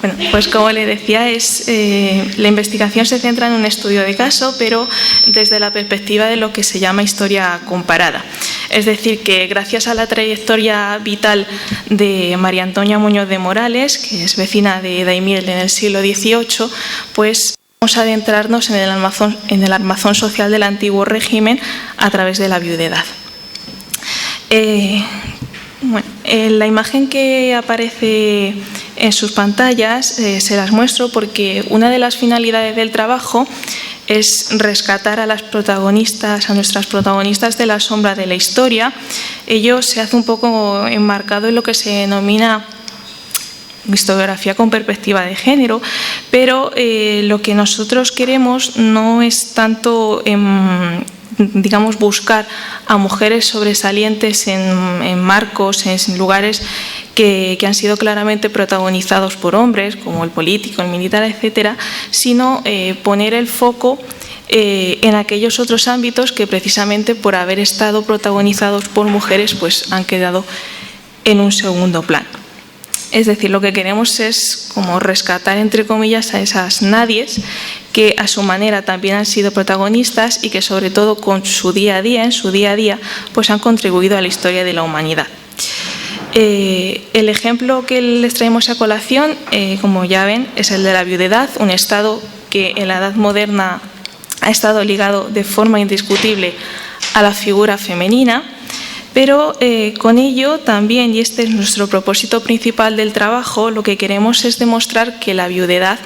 Bueno, pues como le decía, la investigación se centra en un estudio de caso, pero desde la perspectiva de lo que se llama historia comparada. Es decir, que gracias a la trayectoria vital de María Antonia Muñoz de Morales, que es vecina de Daimiel en el siglo XVIII, pues vamos a adentrarnos en el armazón social del antiguo régimen a través de la viudedad. La imagen que aparece en sus pantallas se las muestro porque una de las finalidades del trabajo es rescatar a nuestras protagonistas de la sombra de la historia. Ello se hace un poco enmarcado en lo que se denomina historiografía con perspectiva de género, pero lo que nosotros queremos no es tanto buscar a mujeres sobresalientes en marcos, en lugares que han sido claramente protagonizados por hombres, como el político, el militar, etcétera, sino poner el foco en aquellos otros ámbitos que precisamente por haber estado protagonizados por mujeres pues han quedado en un segundo plano. Es decir, lo que queremos es como rescatar, entre comillas, a esas nadies que a su manera también han sido protagonistas y que sobre todo con su día a día, pues han contribuido a la historia de la humanidad. El ejemplo que les traemos a colación, como ya ven, es el de la viudedad, un estado que en la Edad Moderna ha estado ligado de forma indiscutible a la figura femenina. Pero con ello también, y este es nuestro propósito principal del trabajo, lo que queremos es demostrar que la viudedad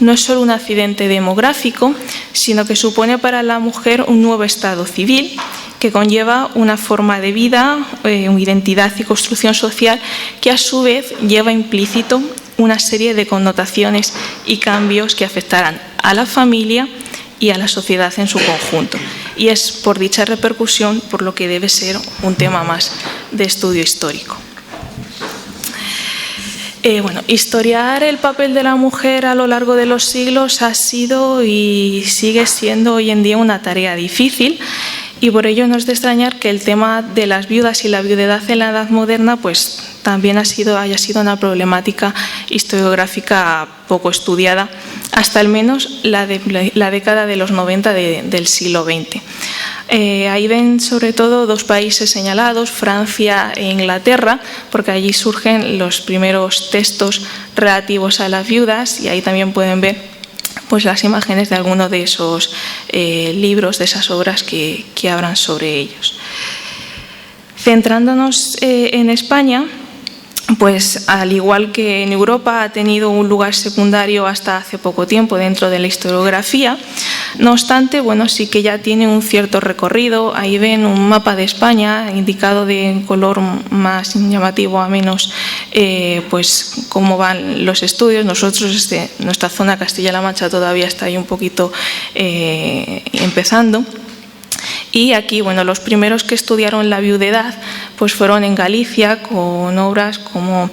no es solo un accidente demográfico, sino que supone para la mujer un nuevo estado civil que conlleva una forma de vida, una identidad y construcción social que a su vez lleva implícito una serie de connotaciones y cambios que afectarán a la familia y a la sociedad en su conjunto. Y es por dicha repercusión por lo que debe ser un tema más de estudio histórico. Historiar el papel de la mujer a lo largo de los siglos ha sido y sigue siendo hoy en día una tarea difícil, y por ello no es de extrañar que el tema de las viudas y la viudedad en la Edad Moderna pues también haya sido una problemática historiográfica poco estudiada hasta al menos la década de los 90 del siglo XX. Ahí ven sobre todo dos países señalados, Francia e Inglaterra, porque allí surgen los primeros textos relativos a las viudas, y ahí también pueden ver pues las imágenes de algunos de esos libros, de esas obras que hablan sobre ellos. Centrándonos en España, pues al igual que en Europa ha tenido un lugar secundario hasta hace poco tiempo dentro de la historiografía. No obstante, sí que ya tiene un cierto recorrido. Ahí ven un mapa de España indicado de color más llamativo a menos, pues cómo van los estudios. Nosotros, nuestra zona Castilla-La Mancha todavía está ahí un poquito empezando. Y aquí, los primeros que estudiaron la viudedad pues fueron en Galicia con obras como,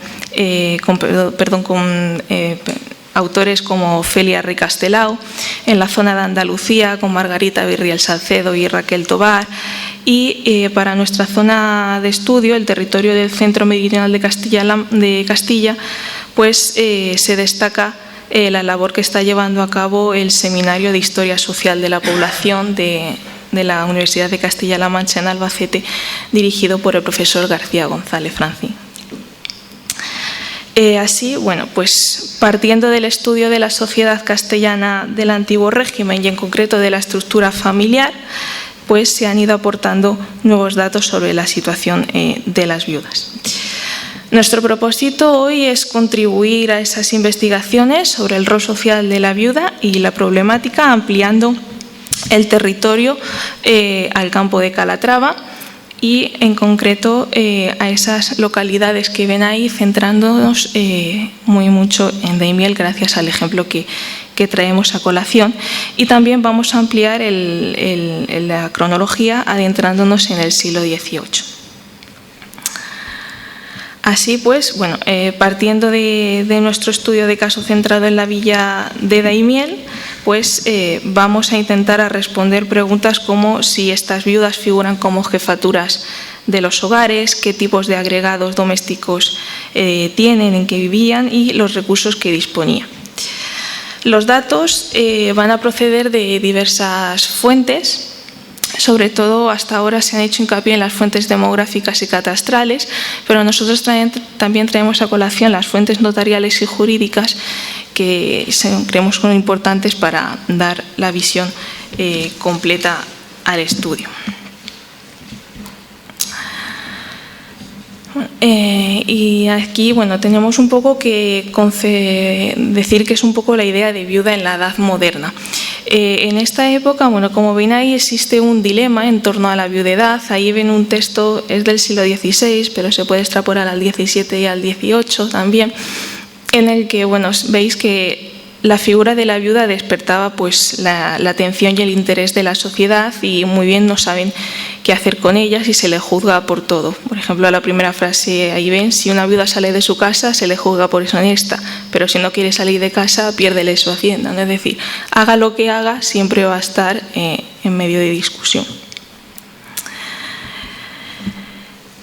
autores como Ofelia Rey Castelao, en la zona de Andalucía con Margarita Virriel Salcedo y Raquel Tobar, y para nuestra zona de estudio, el territorio del Centro Meridional de Castilla, pues se destaca la labor que está llevando a cabo el Seminario de Historia Social de la Población de la Universidad de Castilla-La Mancha en Albacete, dirigido por el profesor García González Francín. Así, pues partiendo del estudio de la sociedad castellana del antiguo régimen y en concreto de la estructura familiar, pues se han ido aportando nuevos datos sobre la situación de las viudas. Nuestro propósito hoy es contribuir a esas investigaciones sobre el rol social de la viuda y la problemática, ampliando el territorio al campo de Calatrava y en concreto a esas localidades que ven ahí, centrándonos muy mucho en Daimiel gracias al ejemplo que traemos a colación, y también vamos a ampliar la cronología adentrándonos en el siglo XVIII. Así pues, partiendo de nuestro estudio de caso centrado en la villa de Daimiel, pues vamos a intentar responder preguntas como si estas viudas figuran como jefaturas de los hogares, qué tipos de agregados domésticos tienen, en qué vivían y los recursos que disponían. Los datos van a proceder de diversas fuentes. Sobre todo, hasta ahora se han hecho hincapié en las fuentes demográficas y catastrales, pero nosotros también traemos a colación las fuentes notariales y jurídicas que creemos son importantes para dar la visión completa al estudio. Y aquí, bueno, tenemos un poco que decir que es un poco la idea de viuda en la edad moderna. En esta época, bueno, como ven ahí, existe un dilema en torno a la viudedad. Ahí ven un texto, es del siglo XVI, pero se puede extrapolar al XVII y al XVIII también, en el que, bueno, veis que la figura de la viuda despertaba pues la atención y el interés de la sociedad y muy bien no saben qué hacer con ella si se le juzga por todo. Por ejemplo, la primera frase ahí ven, si una viuda sale de su casa se le juzga por deshonesta, pero si no quiere salir de casa piérdele su hacienda, ¿no? Es decir, haga lo que haga, siempre va a estar en medio de discusión.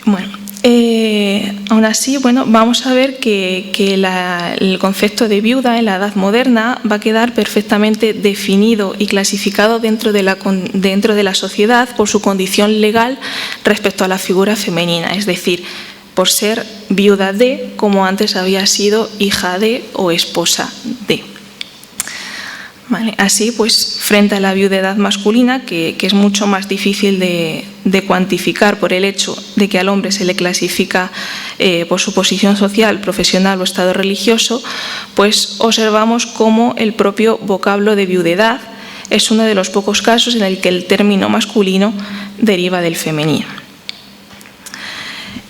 Bueno, aún así, bueno, vamos a ver que el concepto de viuda en la edad moderna va a quedar perfectamente definido y clasificado dentro de la sociedad por su condición legal respecto a la figura femenina, es decir, por ser viuda de, como antes había sido hija de o esposa de. Vale, así, pues, frente a la viudedad masculina, que es mucho más difícil de cuantificar por el hecho de que al hombre se le clasifica por su posición social, profesional o estado religioso, pues observamos cómo el propio vocablo de viudedad es uno de los pocos casos en el que el término masculino deriva del femenino.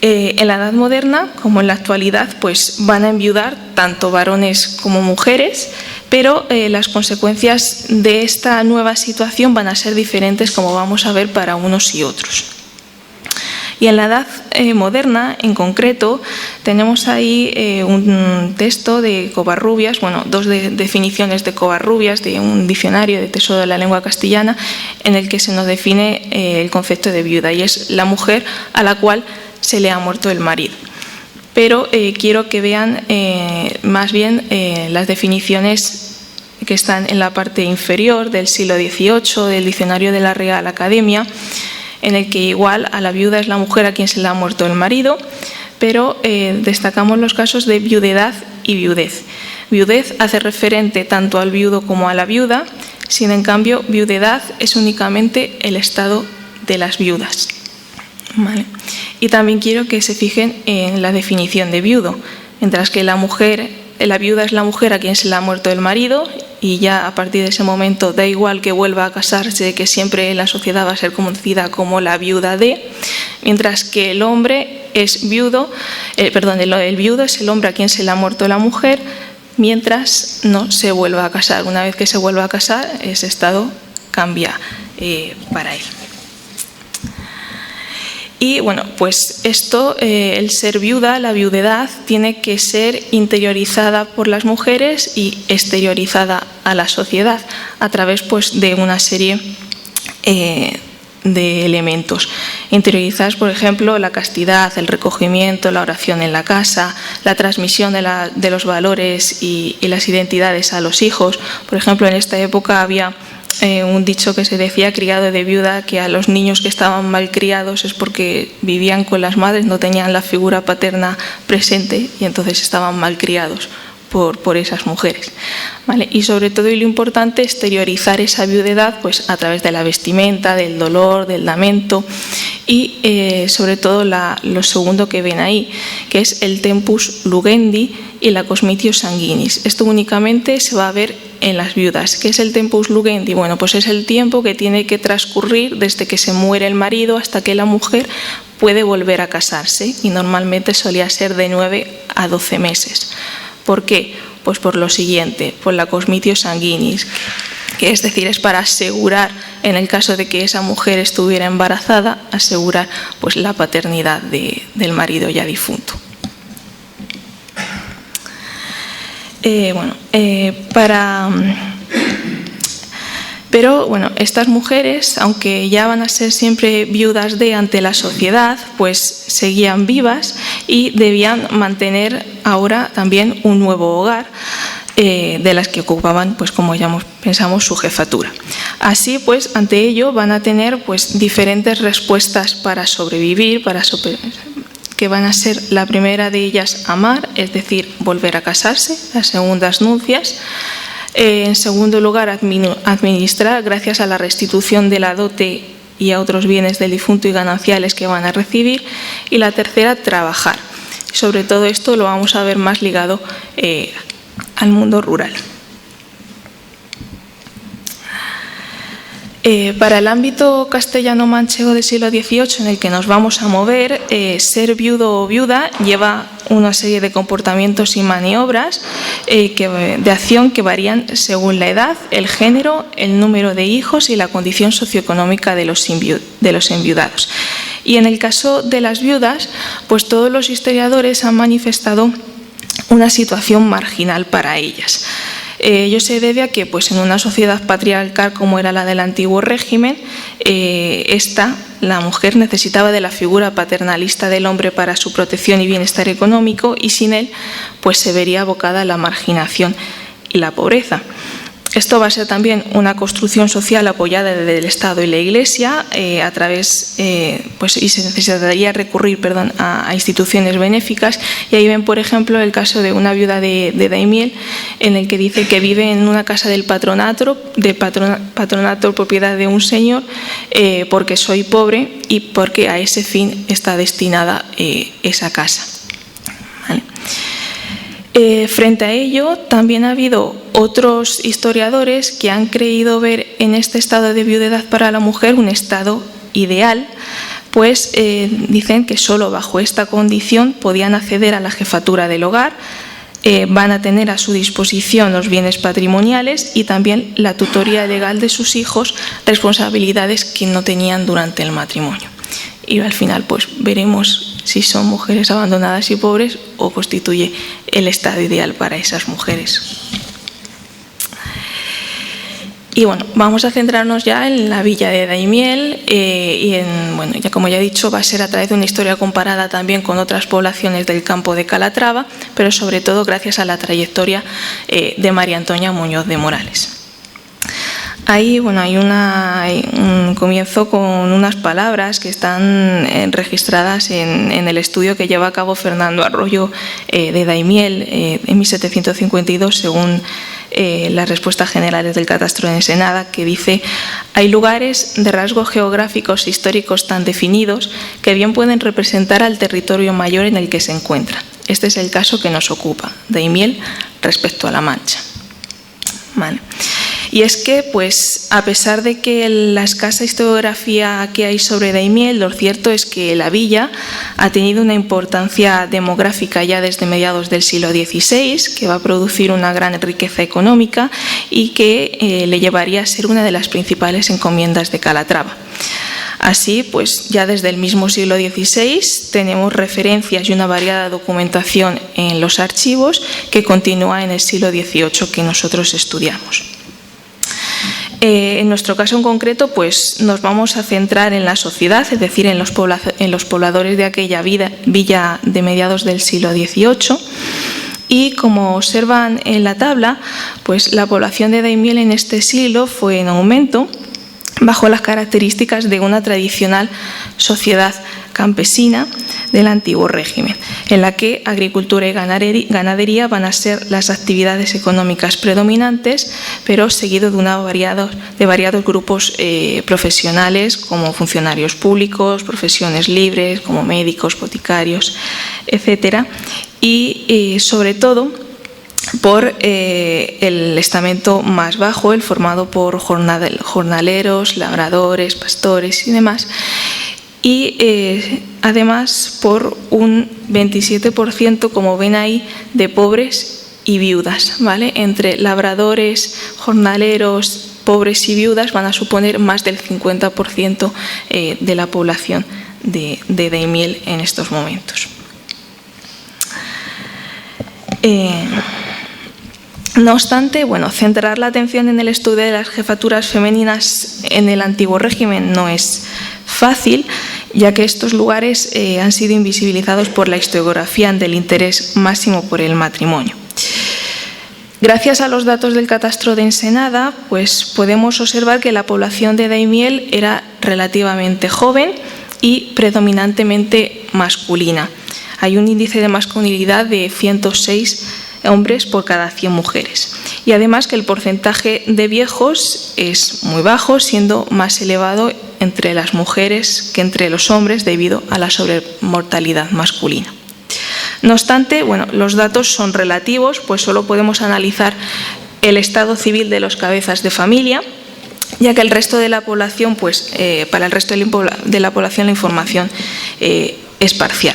En la edad moderna, como en la actualidad, pues van a enviudar tanto varones como mujeres, pero las consecuencias de esta nueva situación van a ser diferentes, como vamos a ver, para unos y otros. Y en la edad moderna, en concreto, tenemos ahí un texto de Covarrubias, bueno, dos definiciones de Covarrubias, de un diccionario de Tesoro de la Lengua Castellana, en el que se nos define el concepto de viuda, y es la mujer a la cual se le ha muerto el marido. Pero quiero que vean más bien las definiciones que están en la parte inferior del siglo XVIII, del diccionario de la Real Academia, en el que igual a la viuda es la mujer a quien se le ha muerto el marido, pero destacamos los casos de viudedad y viudez. Viudez hace referente tanto al viudo como a la viuda, sin en cambio viudedad es únicamente el estado de las viudas. Vale. Y también quiero que se fijen en la definición de viudo, mientras que la viuda es la mujer a quien se le ha muerto el marido y ya a partir de ese momento da igual que vuelva a casarse, que siempre en la sociedad va a ser conocida como la viuda de, mientras que el hombre es viudo, el viudo es el hombre a quien se le ha muerto la mujer mientras no se vuelva a casar. Una vez que se vuelva a casar, ese estado cambia para él. Y bueno, pues esto, el ser viuda, la viudedad, tiene que ser interiorizada por las mujeres y exteriorizada a la sociedad a través pues, de una serie de elementos. Interiorizadas, por ejemplo, la castidad, el recogimiento, la oración en la casa, la transmisión de los valores y las identidades a los hijos. Por ejemplo, en esta época había un dicho que se decía, criado de viuda, que a los niños que estaban mal criados es porque vivían con las madres, no tenían la figura paterna presente y entonces estaban mal criados por esas mujeres. ¿Vale? Y sobre todo, y lo importante, exteriorizar esa viudedad pues, a través de la vestimenta, del dolor, del lamento y sobre todo lo segundo que ven ahí, que es el tempus lugendi y la cosmitio sanguinis. Esto únicamente se va a ver en las viudas. ¿Qué es el tempus lugendi? Bueno, pues es el tiempo que tiene que transcurrir desde que se muere el marido hasta que la mujer puede volver a casarse, y normalmente solía ser de 9 a 12 meses. ¿Por qué? Pues por lo siguiente, por la cosmitio sanguinis, que es decir, es para asegurar, en el caso de que esa mujer estuviera embarazada, asegurar pues la paternidad del marido ya difunto. Pero bueno, estas mujeres, aunque ya van a ser siempre viudas ante la sociedad, pues seguían vivas y debían mantener ahora también un nuevo hogar, de las que ocupaban, pues como ya pensamos, su jefatura. Así pues, ante ello van a tener pues diferentes respuestas para sobrevivir, que van a ser la primera de ellas amar, es decir, volver a casarse, las segundas nupcias. En segundo lugar, administrar gracias a la restitución de la dote y a otros bienes del difunto y gananciales que van a recibir. Y la tercera, trabajar. Sobre todo esto lo vamos a ver más ligado al mundo rural. Para el ámbito castellano-manchego del siglo XVIII en el que nos vamos a mover, ser viudo o viuda lleva una serie de comportamientos y maniobras de acción que varían según la edad, el género, el número de hijos y la condición socioeconómica de los enviudados. Y en el caso de las viudas, pues todos los historiadores han manifestado una situación marginal para ellas. Ello se debe a que pues, en una sociedad patriarcal como era la del antiguo régimen, la mujer necesitaba de la figura paternalista del hombre para su protección y bienestar económico, y sin él pues, se vería abocada a la marginación y la pobreza. Esto va a ser también una construcción social apoyada desde el Estado y la Iglesia y se necesitaría recurrir a instituciones benéficas. Y ahí ven, por ejemplo, el caso de una viuda de Daimiel, en el que dice que vive en una casa del patronato propiedad de un señor, porque soy pobre y porque a ese fin está destinada esa casa. ¿Vale? Frente a ello, también ha habido otros historiadores que han creído ver en este estado de viudedad para la mujer un estado ideal, pues dicen que solo bajo esta condición podían acceder a la jefatura del hogar, van a tener a su disposición los bienes patrimoniales y también la tutoría legal de sus hijos, responsabilidades que no tenían durante el matrimonio. Y al final pues veremos si son mujeres abandonadas y pobres o constituye el estado ideal para esas mujeres. Y bueno, vamos a centrarnos ya en la villa de Daimiel ya como ya he dicho, va a ser a través de una historia comparada también con otras poblaciones del campo de Calatrava, pero sobre todo gracias a la trayectoria de María Antonia Muñoz de Morales. Ahí hay un comienzo con unas palabras que están registradas en el estudio que lleva a cabo Fernando Arroyo de Daimiel en 1752, según las respuestas generales del catastro de Ensenada, que dice: hay lugares de rasgos geográficos e históricos tan definidos que bien pueden representar al territorio mayor en el que se encuentran. Este es el caso que nos ocupa, Daimiel respecto a La Mancha. Vale. Y es que, pues, a pesar de que la escasa historiografía que hay sobre Daimiel, lo cierto es que la villa ha tenido una importancia demográfica ya desde mediados del siglo XVI, que va a producir una gran riqueza económica y que le llevaría a ser una de las principales encomiendas de Calatrava. Así, pues ya desde el mismo siglo XVI tenemos referencias y una variada documentación en los archivos que continúa en el siglo XVIII que nosotros estudiamos. En nuestro caso en concreto, pues nos vamos a centrar en la sociedad, es decir, en los pobladores de aquella villa de mediados del siglo XVIII. Y como observan en la tabla, pues la población de Daimiel en este siglo fue en aumento bajo las características de una tradicional sociedad campesina del antiguo régimen, en la que agricultura y ganadería van a ser las actividades económicas predominantes, pero seguido de variados grupos profesionales como funcionarios públicos, profesiones libres como médicos, boticarios, etcétera, y sobre todo por el estamento más bajo, el formado por jornaleros, labradores, pastores y demás, y además por un 27%, como ven ahí, de pobres y viudas, ¿vale? Entre labradores, jornaleros, pobres y viudas van a suponer más del 50% de la población de Daimiel en estos momentos. No obstante, centrar la atención en el estudio de las jefaturas femeninas en el antiguo régimen no es fácil, ya que estos lugares han sido invisibilizados por la historiografía del interés máximo por el matrimonio. Gracias a los datos del catastro de Ensenada, pues podemos observar que la población de Daimiel era relativamente joven y predominantemente masculina. Hay un índice de masculinidad de 106 hombres por cada 100 mujeres. Y además que el porcentaje de viejos es muy bajo, siendo más elevado entre las mujeres que entre los hombres debido a la sobremortalidad masculina. No obstante, los datos son relativos, pues solo podemos analizar el estado civil de los cabezas de familia, ya que el resto de la población, para el resto de la población la información es parcial.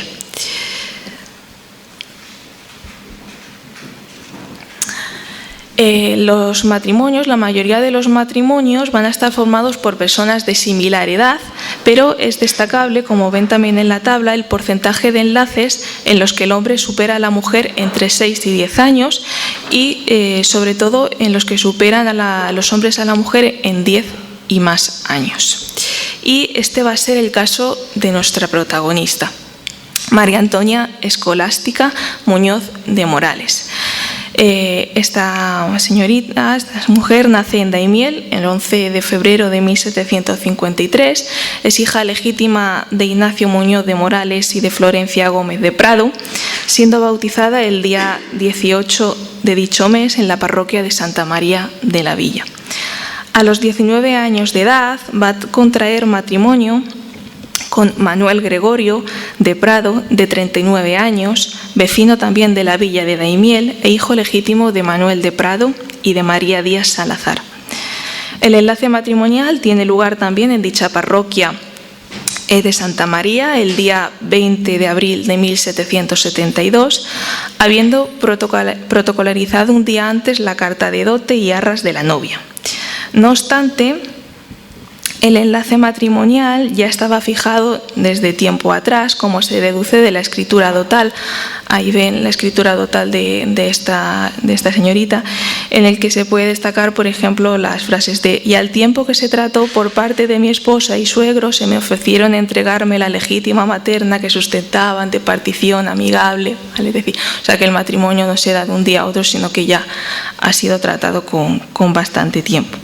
Los matrimonios, la mayoría de los matrimonios van a estar formados por personas de similar edad, pero es destacable, como ven también en la tabla, el porcentaje de enlaces en los que el hombre supera a la mujer entre 6 y 10 años y sobre todo en los que superan a los hombres a la mujer en 10 y más años. Y este va a ser el caso de nuestra protagonista, María Antonia Escolástica Muñoz de Morales. Esta señorita, esta mujer, nace en Daimiel el 11 de febrero de 1753, es hija legítima de Ignacio Muñoz de Morales y de Florencia Gómez de Prado, siendo bautizada el día 18 de dicho mes en la parroquia de Santa María de la Villa. A los 19 años de edad va a contraer matrimonio con Manuel Gregorio de Prado, de 39 años, vecino también de la villa de Daimiel e hijo legítimo de Manuel de Prado y de María Díaz Salazar. El enlace matrimonial tiene lugar también en dicha parroquia de Santa María el día 20 de abril de 1772, habiendo protocolarizado un día antes la carta de dote y arras de la novia. No obstante, el enlace matrimonial ya estaba fijado desde tiempo atrás, como se deduce de la escritura dotal. Ahí ven la escritura dotal de esta señorita, en el que se puede destacar, por ejemplo, las frases de: «Y al tiempo que se trató por parte de mi esposa y suegro, se me ofrecieron entregarme la legítima materna que sustentaban de partición amigable». ¿Vale? Es decir, que el matrimonio no se da de un día a otro, sino que ya ha sido tratado con bastante tiempo.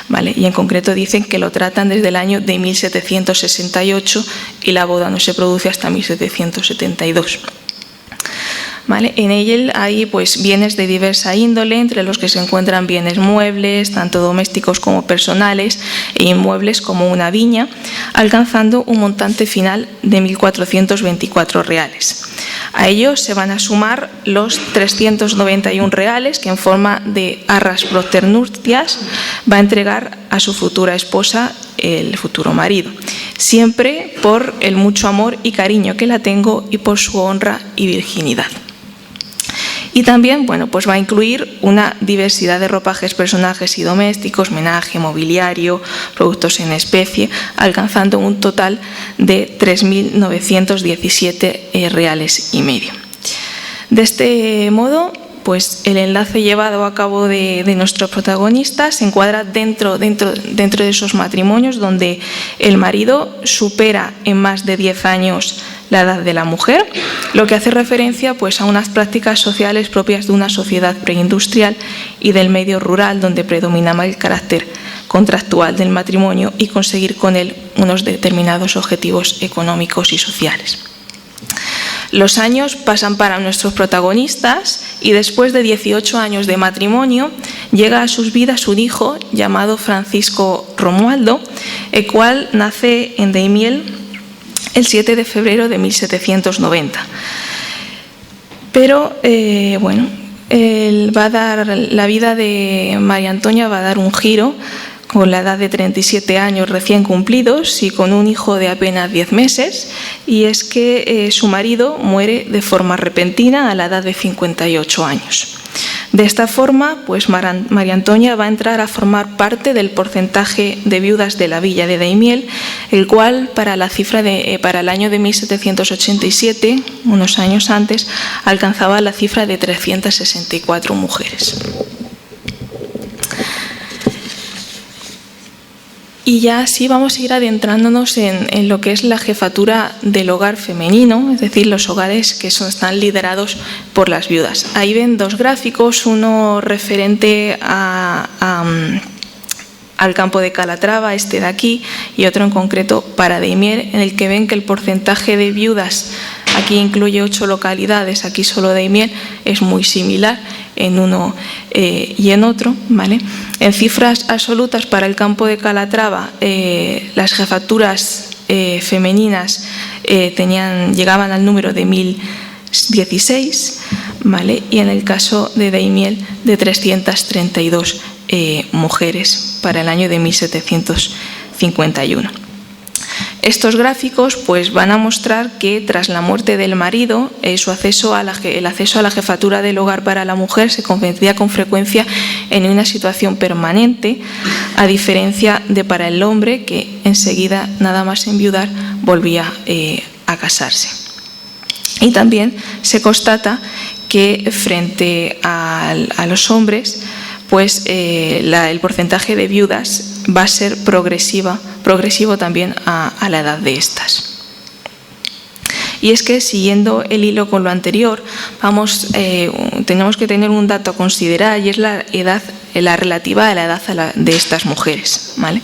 ¿Vale? Y en concreto dicen que lo tratan desde el año de 1768 y la boda no se produce hasta 1772. ¿Vale? En ella hay bienes de diversa índole, entre los que se encuentran bienes muebles, tanto domésticos como personales, e inmuebles como una viña, alcanzando un montante final de 1.424 reales. A ellos se van a sumar los 391 reales que en forma de arras propter-nuptias va a entregar a su futura esposa el futuro marido, siempre por el mucho amor y cariño que la tengo y por su honra y virginidad. Y también va a incluir una diversidad de ropajes, personajes y domésticos, menaje, mobiliario, productos en especie, alcanzando un total de 3.917 reales y medio. De este modo, el enlace llevado a cabo de nuestro protagonista se encuadra dentro de esos matrimonios donde el marido supera en más de 10 años la edad de la mujer, lo que hace referencia a unas prácticas sociales propias de una sociedad preindustrial y del medio rural, donde predominaba el carácter contractual del matrimonio y conseguir con él unos determinados objetivos económicos y sociales. Los años pasan para nuestros protagonistas y después de 18 años de matrimonio llega a sus vidas un hijo llamado Francisco Romualdo, el cual nace en Daimiel el 7 de febrero de 1790. Pero, la vida de María Antonia va a dar un giro con la edad de 37 años recién cumplidos y con un hijo de apenas 10 meses, y es que su marido muere de forma repentina a la edad de 58 años. De esta forma, pues María Antonia va a entrar a formar parte del porcentaje de viudas de la villa de Daimiel, el cual para el año de 1787, unos años antes, alcanzaba la cifra de 364 mujeres. Y ya así vamos a ir adentrándonos en lo que es la jefatura del hogar femenino, es decir, los hogares que están liderados por las viudas. Ahí ven dos gráficos, uno referente al campo de Calatrava, este de aquí, y otro en concreto para Daimiel, en el que ven que el porcentaje de viudas, aquí incluye 8 localidades, aquí solo Daimiel, es muy similar en uno y en otro, ¿vale? En cifras absolutas para el campo de Calatrava, las jefaturas femeninas llegaban al número de 1016, ¿vale? Y en el caso de Daimiel, de 332 mujeres para el año de 1751. Estos gráficos pues, van a mostrar que tras la muerte del marido, el acceso a la jefatura del hogar para la mujer se convertía con frecuencia en una situación permanente, a diferencia de para el hombre, que enseguida, nada más enviudar, volvía a casarse. Y también se constata que frente a los hombres, pues el porcentaje de viudas va a ser progresivo también a la edad de estas. Y es que, siguiendo el hilo con lo anterior, tenemos que tener un dato a considerar, y es la relativa a la edad de estas mujeres, ¿vale?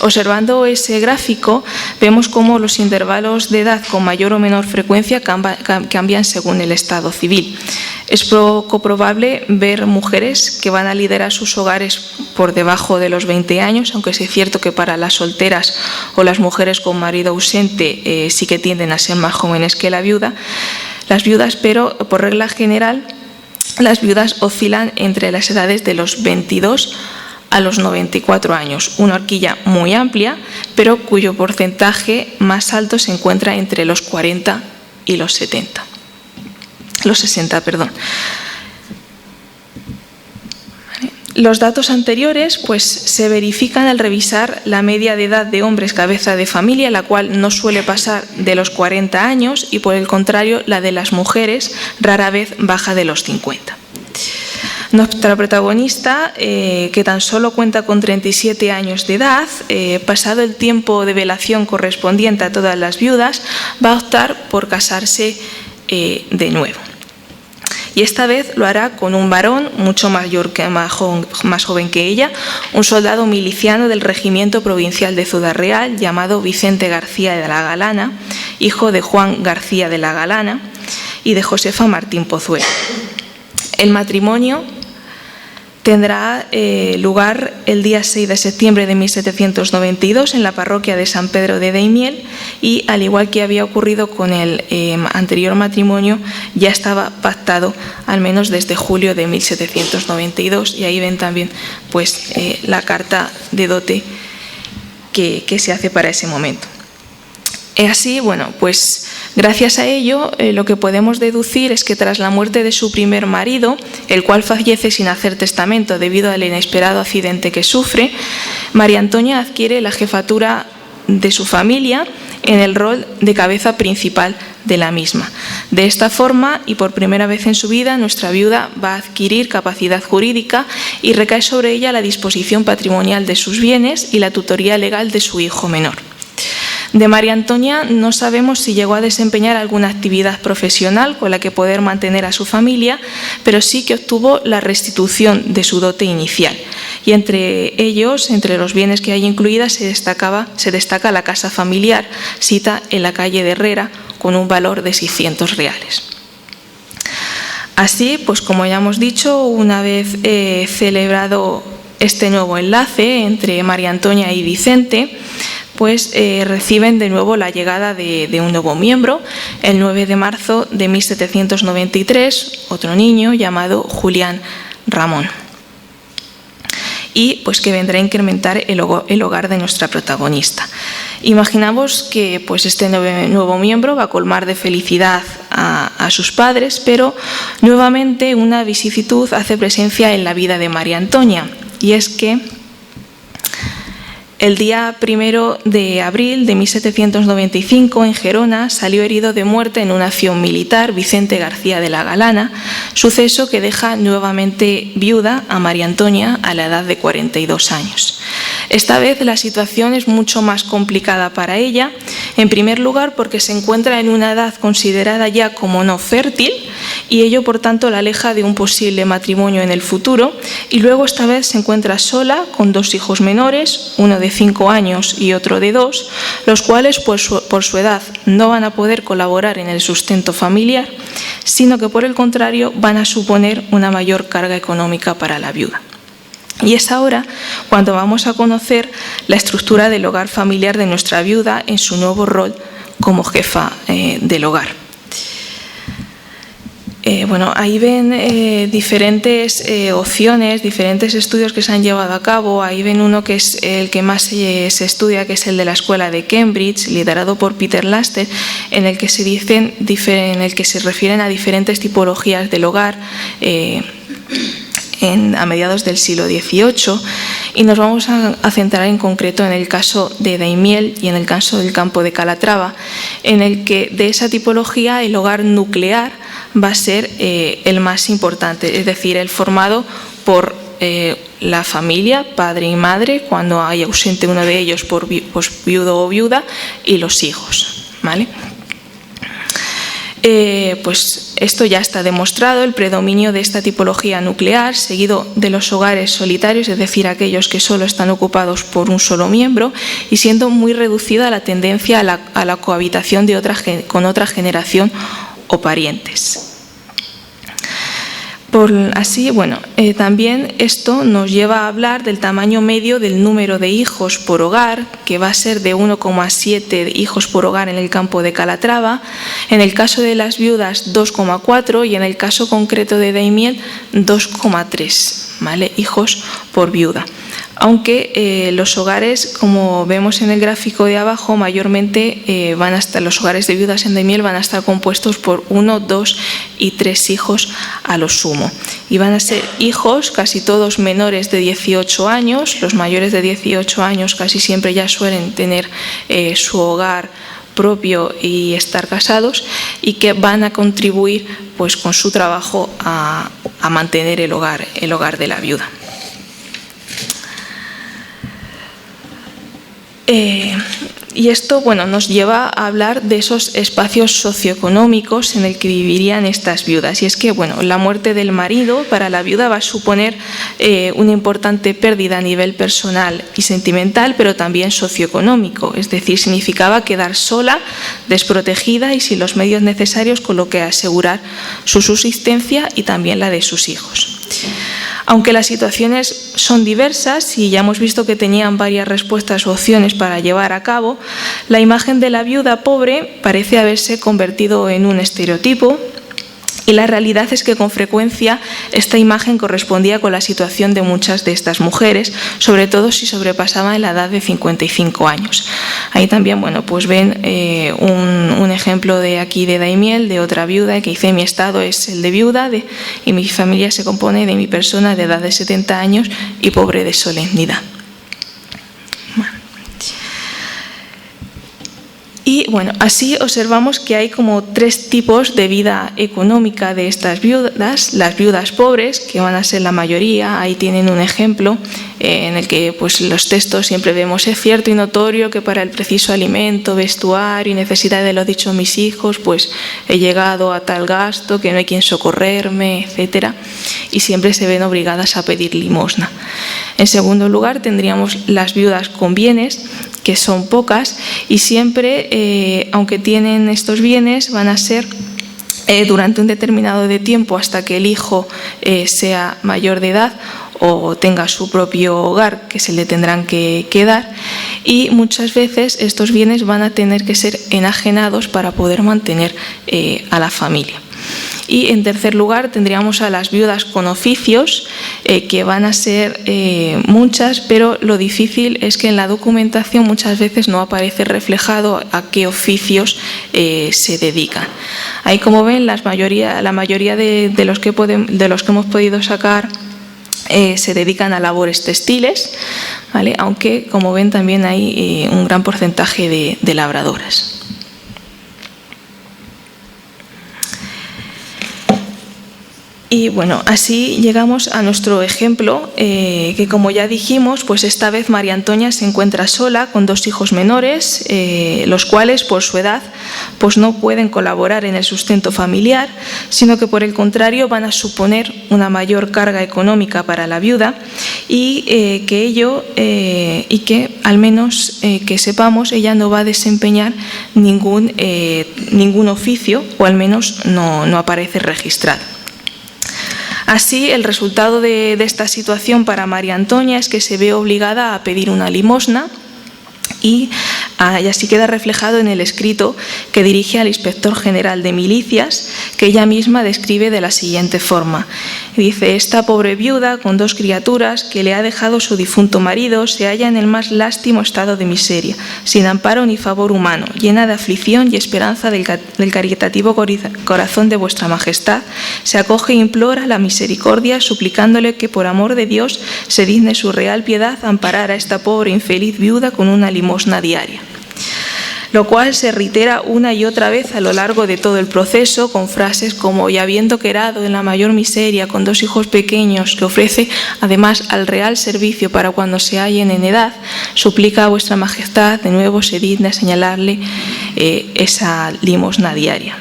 Observando ese gráfico, vemos cómo los intervalos de edad con mayor o menor frecuencia cambian según el estado civil. Es poco probable ver mujeres que van a liderar sus hogares por debajo de los 20 años, aunque sí es cierto que para las solteras o las mujeres con marido ausente sí que tienden a ser más jóvenes que las viudas, pero por regla general las viudas oscilan entre las edades de los 22 a los 94 años, una horquilla muy amplia, pero cuyo porcentaje más alto se encuentra entre los 40 y los 60. Los datos anteriores pues, se verifican al revisar la media de edad de hombres cabeza de familia, la cual no suele pasar de los 40 años, y por el contrario la de las mujeres rara vez baja de los 50. Nuestra protagonista, que tan solo cuenta con 37 años de edad, pasado el tiempo de velación correspondiente a todas las viudas, va a optar por casarse de nuevo. Y esta vez lo hará con un varón mucho más joven que ella, un soldado miliciano del Regimiento Provincial de Ciudad Real llamado Vicente García de la Galana, hijo de Juan García de la Galana y de Josefa Martín Pozuelo. El matrimonio tendrá lugar el día 6 de septiembre de 1792 en la parroquia de San Pedro de Daimiel, y al igual que había ocurrido con el anterior matrimonio, ya estaba pactado al menos desde julio de 1792, y ahí ven también pues, la carta de dote que se hace para ese momento. Así, bueno, pues gracias a ello, lo que podemos deducir es que tras la muerte de su primer marido, el cual fallece sin hacer testamento debido al inesperado accidente que sufre, María Antonia adquiere la jefatura de su familia en el rol de cabeza principal de la misma. De esta forma, y por primera vez en su vida, nuestra viuda va a adquirir capacidad jurídica y recae sobre ella la disposición patrimonial de sus bienes y la tutoría legal de su hijo menor. De María Antonia no sabemos si llegó a desempeñar alguna actividad profesional con la que poder mantener a su familia, pero sí que obtuvo la restitución de su dote inicial. Y entre los bienes que hay incluidas, se destaca la casa familiar, sita en la calle de Herrera, con un valor de 600 reales. Así, pues como ya hemos dicho, una vez celebrado este nuevo enlace entre María Antonia y Vicente, pues reciben de nuevo la llegada de un nuevo miembro. El 9 de marzo de 1793, otro niño llamado Julián Ramón, y pues que vendrá a incrementar el hogar de nuestra protagonista. Imaginamos que pues este nuevo miembro va a colmar de felicidad a sus padres, pero nuevamente una vicisitud hace presencia en la vida de María Antonia, y es que el día 1 de abril de 1795, en Gerona, salió herido de muerte en una acción militar Vicente García de la Galana, suceso que deja nuevamente viuda a María Antonia a la edad de 42 años. Esta vez la situación es mucho más complicada para ella, en primer lugar porque se encuentra en una edad considerada ya como no fértil y ello por tanto la aleja de un posible matrimonio en el futuro, y luego esta vez se encuentra sola con 2 hijos menores, uno de 5 años y otro de 2, los cuales por su edad no van a poder colaborar en el sustento familiar, sino que por el contrario van a suponer una mayor carga económica para la viuda. Y es ahora cuando vamos a conocer la estructura del hogar familiar de nuestra viuda en su nuevo rol como jefa del hogar. Ahí ven diferentes opciones, diferentes estudios que se han llevado a cabo. Ahí ven uno que es el que más se estudia, que es el de la Escuela de Cambridge, liderado por Peter Laster, en el que se refieren a diferentes tipologías del hogar a mediados del siglo XVIII, y nos vamos a centrar en concreto en el caso de Daimiel y en el caso del campo de Calatrava, en el que de esa tipología el hogar nuclear va a ser el más importante, es decir, el formado por la familia, padre y madre, cuando hay ausente uno de ellos por viudo o viuda, y los hijos, ¿vale? Pues esto ya está demostrado, el predominio de esta tipología nuclear, seguido de los hogares solitarios, es decir, aquellos que solo están ocupados por un solo miembro, y siendo muy reducida la tendencia a la cohabitación con otra generación o parientes. También esto nos lleva a hablar del tamaño medio del número de hijos por hogar, que va a ser de 1,7 hijos por hogar en el campo de Calatrava, en el caso de las viudas 2,4 y en el caso concreto de Daimiel 2,3, ¿vale? Hijos por viuda. Aunque los hogares, como vemos en el gráfico de abajo, mayormente los hogares de viudas en Daimiel van a estar compuestos por 1, 2 y 3 hijos a lo sumo. Y van a ser hijos casi todos menores de 18 años, los mayores de 18 años casi siempre ya suelen tener su hogar propio y estar casados, y que van a contribuir pues con su trabajo a mantener el hogar de la viuda. Y esto nos lleva a hablar de esos espacios socioeconómicos en el que vivirían estas viudas. Y es que la muerte del marido para la viuda va a suponer una importante pérdida a nivel personal y sentimental, pero también socioeconómico. Es decir, significaba quedar sola, desprotegida y sin los medios necesarios con lo que asegurar su subsistencia y también la de sus hijos. Aunque las situaciones son diversas y ya hemos visto que tenían varias respuestas u opciones para llevar a cabo, la imagen de la viuda pobre parece haberse convertido en un estereotipo, y la realidad es que con frecuencia esta imagen correspondía con la situación de muchas de estas mujeres, sobre todo si sobrepasaban la edad de 55 años. Ahí también ven un ejemplo de aquí de Daimiel, de otra viuda, que dice: mi estado es el de viuda y mi familia se compone de mi persona de edad de 70 años y pobre de solemnidad. Y así observamos que hay como 3 tipos de vida económica de estas viudas. Las viudas pobres, que van a ser la mayoría, ahí tienen un ejemplo en el que los textos siempre vemos: es cierto y notorio que para el preciso alimento, vestuario y necesidad de lo dicho mis hijos, pues he llegado a tal gasto que no hay quien socorrerme, etc. Y siempre se ven obligadas a pedir limosna. En segundo lugar tendríamos las viudas con bienes, que son pocas, y siempre, aunque tienen estos bienes, van a ser durante un determinado de tiempo hasta que el hijo sea mayor de edad o tenga su propio hogar, que se le tendrán que dar, y muchas veces estos bienes van a tener que ser enajenados para poder mantener a la familia. Y en tercer lugar tendríamos a las viudas con oficios, que van a ser muchas, pero lo difícil es que en la documentación muchas veces no aparece reflejado a qué oficios se dedican. Ahí, como ven, la mayoría de los que hemos podido sacar se dedican a labores textiles, ¿vale? Aunque, como ven, también hay un gran porcentaje de labradoras. Y bueno, así llegamos a nuestro ejemplo, que como ya dijimos, pues esta vez María Antonia se encuentra sola con 2 hijos menores, los cuales por su edad pues no pueden colaborar en el sustento familiar, sino que por el contrario van a suponer una mayor carga económica para la viuda y que al menos que sepamos, ella no va a desempeñar ningún oficio, o al menos no aparece registrado. Así, el resultado de esta situación para María Antonia es que se ve obligada a pedir una limosna y así queda reflejado en el escrito que dirige al inspector general de milicias, que ella misma describe de la siguiente forma. Dice: esta pobre viuda con 2 criaturas que le ha dejado su difunto marido se halla en el más lástimo estado de miseria, sin amparo ni favor humano, llena de aflicción y esperanza del caritativo corazón de vuestra majestad, se acoge e implora la misericordia, suplicándole que por amor de Dios se digne su real piedad amparar a esta pobre infeliz viuda con una limosna diaria. Lo cual se reitera una y otra vez a lo largo de todo el proceso, con frases como: y habiendo quedado en la mayor miseria con 2 hijos pequeños que ofrece además al real servicio para cuando se hallen en edad, suplica a vuestra majestad de nuevo se digne a señalarle esa limosna diaria.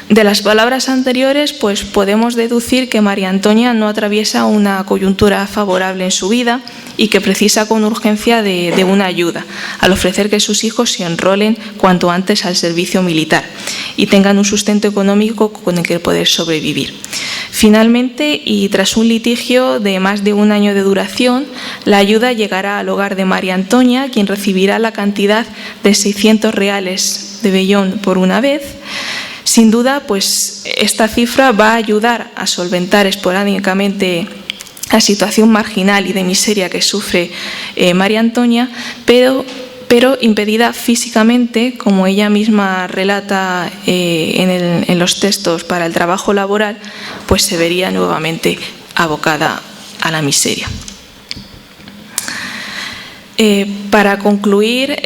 De las palabras anteriores, pues podemos deducir que María Antonia no atraviesa una coyuntura favorable en su vida y que precisa con urgencia de una ayuda, al ofrecer que sus hijos se enrolen cuanto antes al servicio militar y tengan un sustento económico con el que poder sobrevivir. Finalmente, y tras un litigio de más de 1 año de duración, la ayuda llegará al hogar de María Antonia, quien recibirá la cantidad de 600 reales de vellón por una vez. Sin duda, pues esta cifra va a ayudar a solventar esporádicamente la situación marginal y de miseria que sufre María Antonia, pero impedida físicamente, como ella misma relata en los textos para el trabajo laboral, pues se vería nuevamente abocada a la miseria. Para concluir,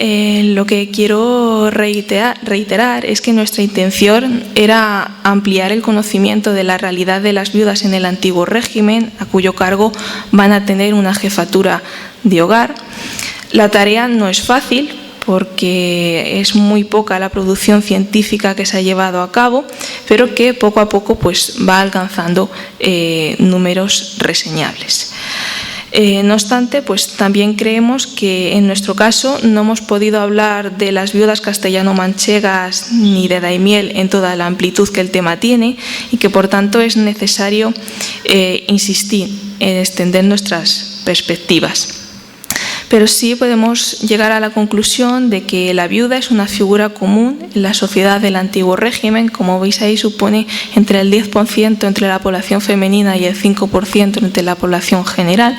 lo que quiero reiterar es que nuestra intención era ampliar el conocimiento de la realidad de las viudas en el antiguo régimen, a cuyo cargo van a tener una jefatura de hogar. La tarea no es fácil, porque es muy poca la producción científica que se ha llevado a cabo, pero que poco a poco pues, va alcanzando números reseñables. No obstante, pues también creemos que en nuestro caso no hemos podido hablar de las viudas castellano-manchegas ni de Daimiel en toda la amplitud que el tema tiene y que por tanto es necesario insistir en extender nuestras perspectivas. Pero sí podemos llegar a la conclusión de que la viuda es una figura común en la sociedad del antiguo régimen. Como veis ahí, supone entre el 10% entre la población femenina y el 5% entre la población general,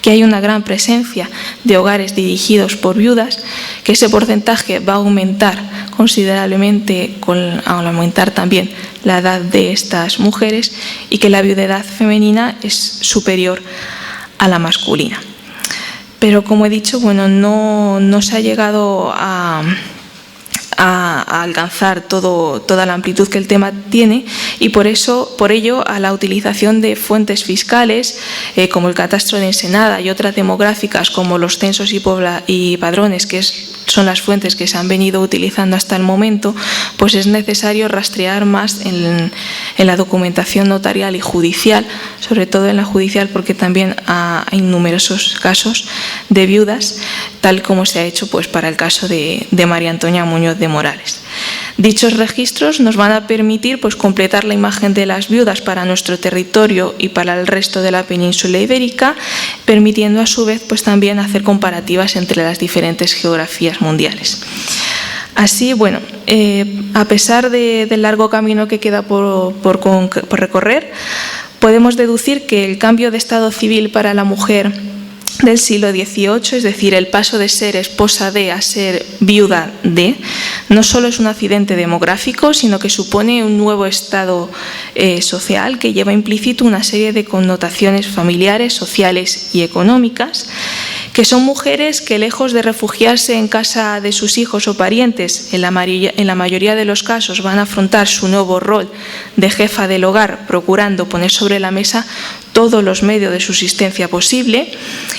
que hay una gran presencia de hogares dirigidos por viudas, que ese porcentaje va a aumentar considerablemente al aumentar también la edad de estas mujeres y que la viudedad femenina es superior a la masculina. Pero como he dicho, bueno, no se ha llegado a alcanzar toda la amplitud que el tema tiene y por ello a la utilización de fuentes fiscales como el catastro de Ensenada y otras demográficas como los censos y padrones, que son las fuentes que se han venido utilizando hasta el momento, pues es necesario rastrear más en la documentación notarial y judicial, sobre todo en la judicial porque también hay numerosos casos de viudas, tal como se ha hecho pues, para el caso de María Antonia Muñoz de Morales. Dichos registros nos van a permitir pues, completar la imagen de las viudas para nuestro territorio y para el resto de la península ibérica, permitiendo a su vez pues, también hacer comparativas entre las diferentes geografías mundiales. Así, bueno, a pesar del largo camino que queda por recorrer, podemos deducir que el cambio de estado civil para la mujer del siglo XVIII, es decir, el paso de ser esposa de a ser viuda de, no solo es un accidente demográfico, sino que supone un nuevo estado social que lleva implícito una serie de connotaciones familiares, sociales y económicas, que son mujeres que, lejos de refugiarse en casa de sus hijos o parientes, en la mayoría de los casos van a afrontar su nuevo rol de jefa del hogar, procurando poner sobre la mesa todos los medios de subsistencia posible,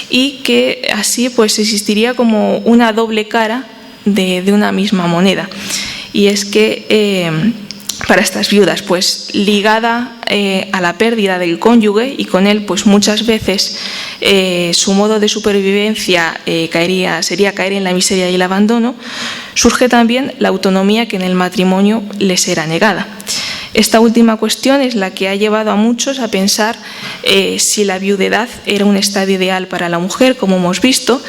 y que así pues existiría como una doble cara de una misma moneda. Y es que para estas viudas, pues ligada a la pérdida del cónyuge, y con él pues muchas veces su modo de supervivencia sería caer en la miseria y el abandono, surge también la autonomía que en el matrimonio les era negada. Esta última cuestión es la que ha llevado a muchos a pensar si la viudedad era un estado ideal para la mujer, como hemos visto,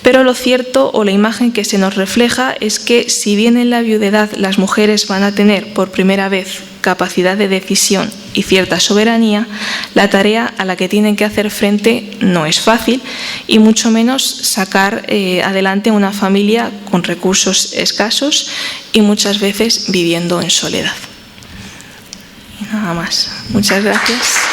pero lo cierto o la imagen que se nos refleja es que, si bien en la viudedad las mujeres van a tener por primera vez capacidad de decisión y cierta soberanía, la tarea a la que tienen que hacer frente no es fácil, y mucho menos sacar adelante una familia con recursos escasos y muchas veces viviendo en soledad. Nada más. Muchas gracias.